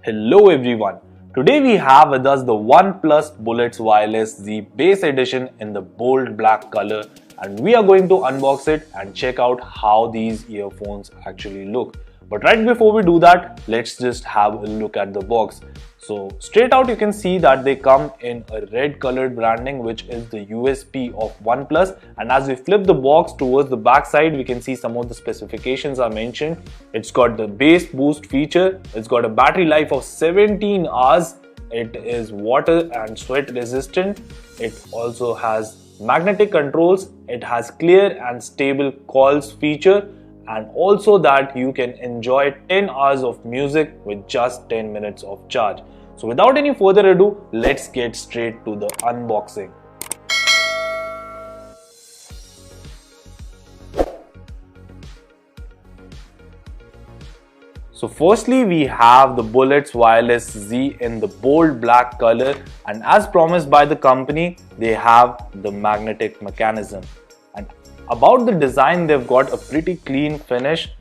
Hello everyone. Today we have with us the Oneplus Bullets Wireless Z Base Edition in the bold black color, and we are going to unbox it and check out how these earphones actually look. But right before we do that, let's just have a look at the box. So straight out you can see that they come in a red colored branding, which is the USP of OnePlus, and as we flip the box towards the back side, we can see some of the specifications are mentioned. It's got the bass boost feature, it's got a battery life of 17 hours, it is water and sweat resistant, it also has magnetic controls, it has clear and stable calls feature, and also that you can enjoy 10 hours of music with just 10 minutes of charge. So without any further ado, let's get straight to the unboxing. So firstly, we have the Bullets Wireless Z in the bold black color, and as promised by the company, they have the magnetic mechanism. And about the design, they've got a pretty clean finish.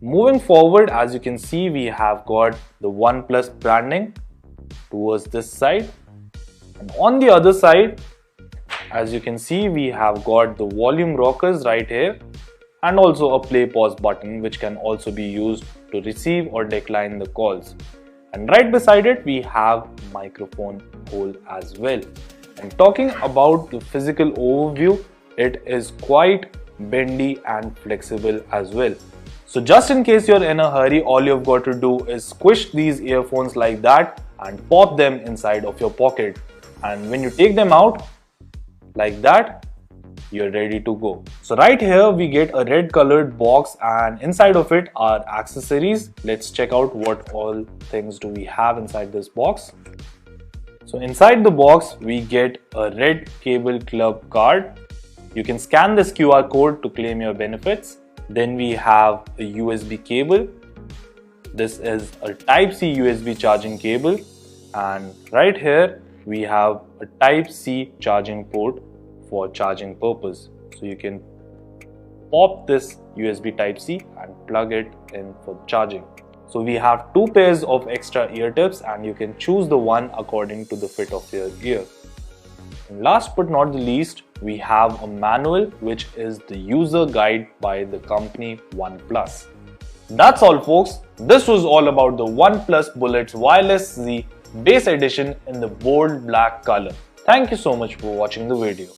Moving forward, as you can see, we have got the OnePlus branding towards this side, and on the other side, as you can see, we have got the volume rockers right here, and also a play pause button which can also be used to receive or decline the calls. And right beside it, we have microphone hole as well. And talking about the physical overview, it is quite bendy and flexible as well. So just in case you're in a hurry, all you've got to do is squish these earphones like that and pop them inside of your pocket. And when you take them out like that, you're ready to go. So right here we get a red colored box, and inside of it are accessories. Let's check out what all things do we have inside this box. So inside the box we get a red cable club card. You can scan this QR code to claim your benefits. Then we have a USB cable. This is a Type-C USB charging cable, and right here we have a Type-C charging port for charging purpose. So you can pop this USB Type-C and plug it in for charging. So we have two pairs of extra ear tips, and you can choose the one according to the fit of your ear. And last but not the least, we have a manual which is the user guide by the company OnePlus. That's all folks, this was all about the OnePlus Bullets Wireless Z Base Edition in the bold black color. Thank you so much for watching the video.